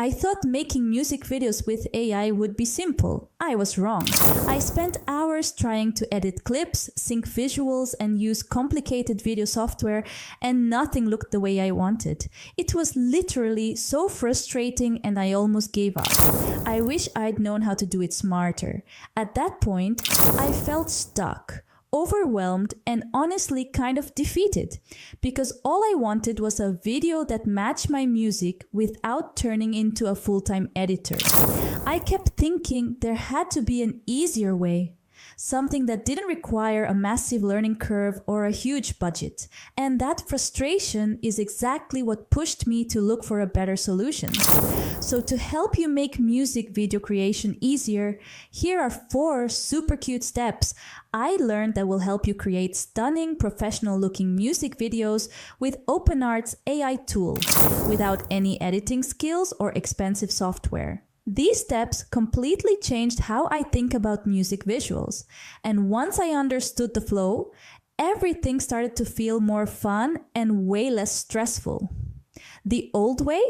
I thought making music videos with AI would be simple. I was wrong. I spent hours trying to edit clips, sync visuals, and use complicated video software, and nothing looked the way I wanted. It was literally so frustrating, and I almost gave up. I wish I'd known how to do it smarter. At that point, I felt stuck, overwhelmed, and honestly kind of defeated, because all I wanted was a video that matched my music without turning into a full-time editor. I kept thinking there had to be an easier way, something that didn't require a massive learning curve or a huge budget. And that frustration is exactly what pushed me to look for a better solution. So to help you make music video creation easier, here are 4 super cute steps I learned that will help you create stunning, professional-looking music videos with OpenArt's AI tool, without any editing skills or expensive software. These steps completely changed how I think about music visuals. And once I understood the flow, everything started to feel more fun and way less stressful. The old way?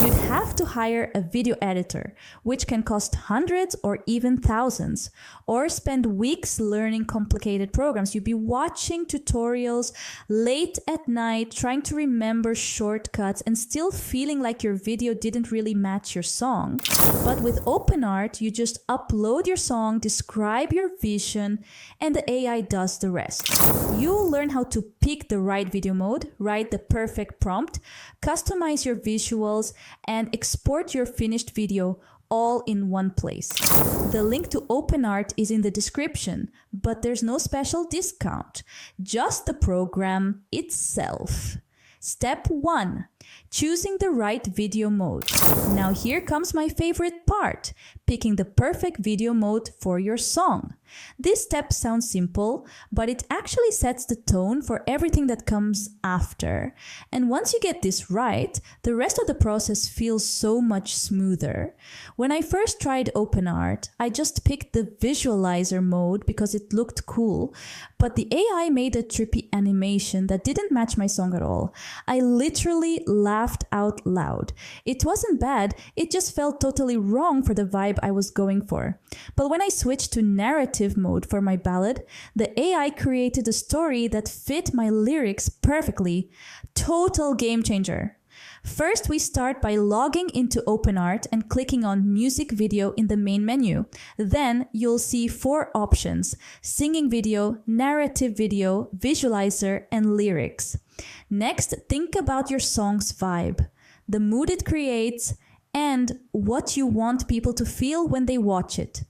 You'd have to hire a video editor, which can cost hundreds or even thousands, or spend weeks learning complicated programs. You'd be watching tutorials late at night, trying to remember shortcuts, and still feeling like your video didn't really match your song. But with OpenArt, you just upload your song, describe your vision, and the AI does the rest. You'll learn how to pick the right video mode, write the perfect prompt, customize your visuals, and export your finished video all in one place. The link to OpenArt is in the description, but there's no special discount, just the program itself. Step 1. Choosing the right video mode. Now here comes my favorite part, picking the perfect video mode for your song. This step sounds simple, but it actually sets the tone for everything that comes after. And once you get this right, the rest of the process feels so much smoother. When I first tried OpenArt, I just picked the visualizer mode because it looked cool, but the AI made a trippy animation that didn't match my song at all. I literally laughed out loud. It wasn't bad, it just felt totally wrong for the vibe I was going for. But when I switched to narrative mode for my ballad, the AI created a story that fit my lyrics perfectly. Total game changer. First, we start by logging into OpenArt and clicking on Music Video in the main menu. Then you'll see 4 options: Singing Video, Narrative Video, Visualizer, and Lyrics. Next, think about your song's vibe, the mood it creates, and what you want people to feel when they watch it.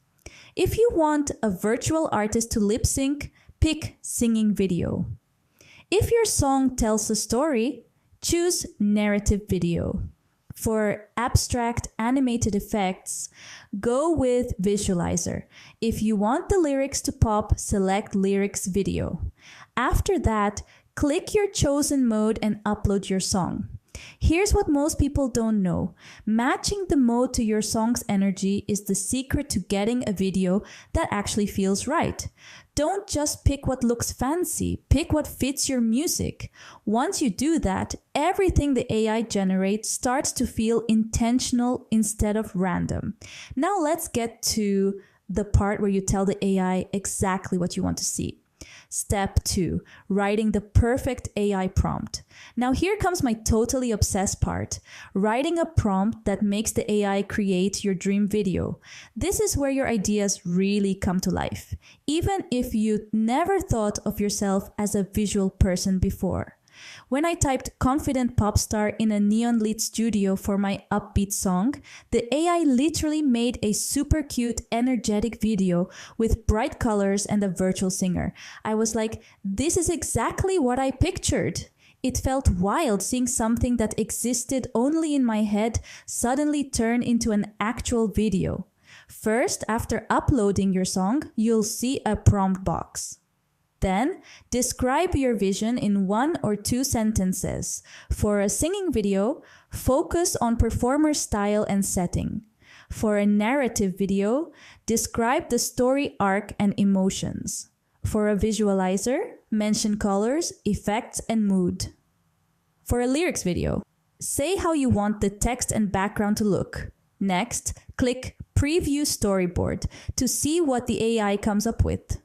If you want a virtual artist to lip sync, pick Singing Video. If your song tells a story, choose Narrative Video. For abstract animated effects, go with Visualizer. If you want the lyrics to pop, select Lyrics Video. After that, click your chosen mode and upload your song. Here's what most people don't know. Matching the mode to your song's energy is the secret to getting a video that actually feels right. Don't just pick what looks fancy, pick what fits your music. Once you do that, everything the AI generates starts to feel intentional instead of random. Now let's get to the part where you tell the AI exactly what you want to see. Step 2, writing the perfect AI prompt. Now here comes my totally obsessed part, writing a prompt that makes the AI create your dream video. This is where your ideas really come to life, even if you never thought of yourself as a visual person before. When I typed confident pop star in a neon lit studio for my upbeat song, the AI literally made a super cute, energetic video with bright colors and a virtual singer. I was like, this is exactly what I pictured. It felt wild seeing something that existed only in my head suddenly turn into an actual video. First, after uploading your song, you'll see a prompt box. Then, describe your vision in 1 or 2 sentences. For a singing video, focus on performer style and setting. For a narrative video, describe the story arc and emotions. For a visualizer, mention colors, effects, and mood. For a lyrics video, Say how you want the text and background to look. Next, click Preview Storyboard to see what the AI comes up with.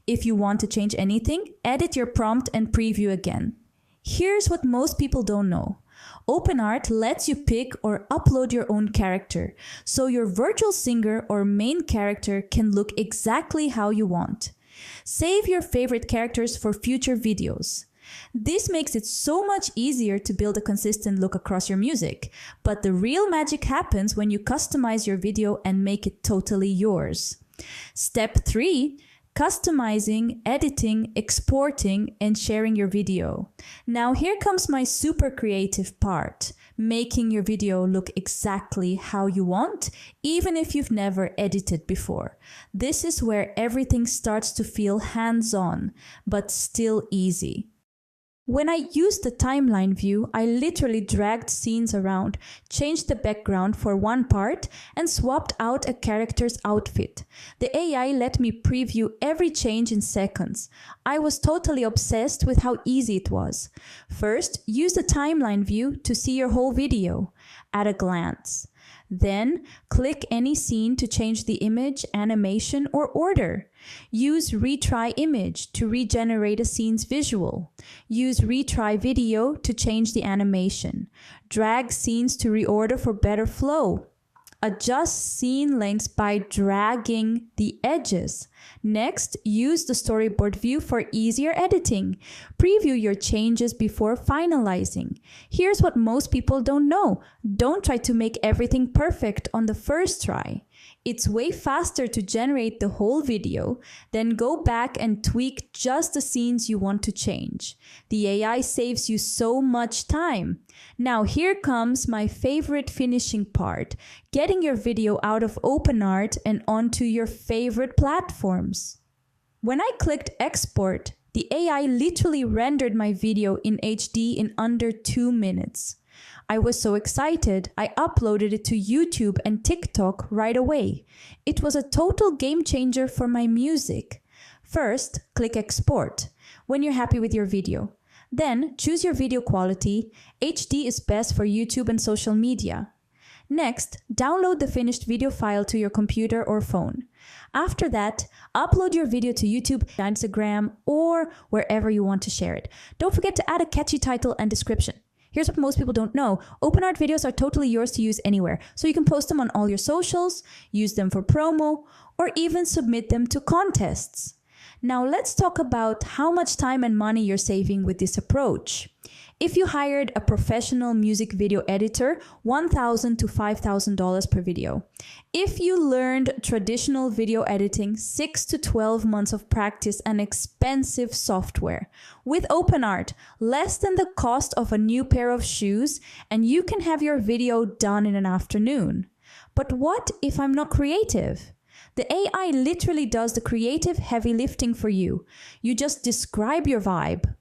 If you want to change anything, edit your prompt and preview again. Here's what most people don't know. OpenArt lets you pick or upload your own character, so your virtual singer or main character can look exactly how you want. Save your favorite characters for future videos. This makes it so much easier to build a consistent look across your music, but the real magic happens when you customize your video and make it totally yours. Step 3. Customizing, editing, exporting, and sharing your video. Now here comes my super creative part, making your video look exactly how you want, even if you've never edited before. This is where everything starts to feel hands-on, but still easy. When I used the timeline view, I literally dragged scenes around, changed the background for one part, and swapped out a character's outfit. The AI let me preview every change in seconds. I was totally obsessed with how easy it was. First, use the timeline view to see your whole video at a glance. Then, click any scene to change the image, animation, or order. Use Retry Image to regenerate a scene's visual. Use Retry Video to change the animation. Drag scenes to reorder for better flow. Adjust scene lengths by dragging the edges. Next, use the storyboard view for easier editing. Preview your changes before finalizing. Here's what most people don't know. Don't try to make everything perfect on the first try. It's way faster to generate the whole video, then go back and tweak just the scenes you want to change. The AI saves you so much time. Now here comes my favorite finishing part, getting your video out of OpenArt and onto your favorite platforms. When I clicked export, the AI literally rendered my video in HD in under 2 minutes. I was so excited, I uploaded it to YouTube and TikTok right away. It was a total game changer for my music. First, click export when you're happy with your video. Then, choose your video quality. HD is best for YouTube and social media. Next, download the finished video file to your computer or phone. After that, upload your video to YouTube, Instagram, or wherever you want to share it. Don't forget to add a catchy title and description. Here's what most people don't know. OpenArt videos are totally yours to use anywhere, so you can post them on all your socials, use them for promo, or even submit them to contests. Now let's talk about how much time and money you're saving with this approach. If you hired a professional music video editor, $1,000 to $5,000 per video. If you learned traditional video editing, 6 to 12 months of practice and expensive software. With OpenArt, less than the cost of a new pair of shoes, and you can have your video done in an afternoon. But what if I'm not creative? The AI literally does the creative heavy lifting for you. You just describe your vibe.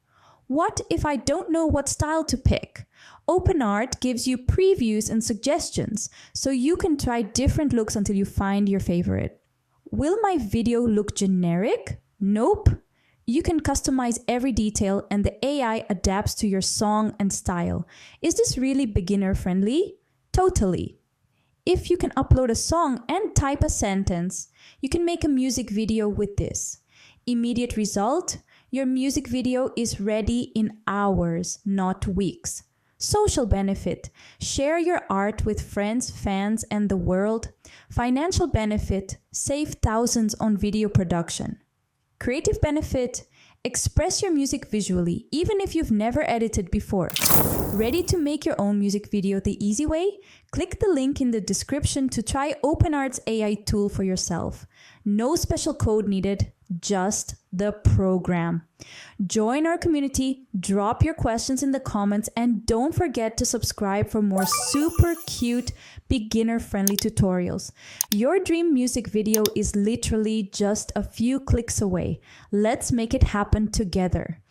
What if I don't know what style to pick? OpenArt gives you previews and suggestions, so you can try different looks until you find your favorite. Will my video look generic? Nope. You can customize every detail and the AI adapts to your song and style. Is this really beginner friendly? Totally. If you can upload a song and type a sentence, you can make a music video with this. Immediate result? Your music video is ready in hours, not weeks. Social benefit: share your art with friends, fans, and the world. Financial benefit: save thousands on video production. Creative benefit: express your music visually, even if you've never edited before. Ready to make your own music video the easy way? Click the link in the description to try OpenArt's AI tool for yourself. No special code needed, just the program. Join our community, drop your questions in the comments, and don't forget to subscribe for more super cute, beginner-friendly tutorials. Your dream music video is literally just a few clicks away. Let's make it happen together.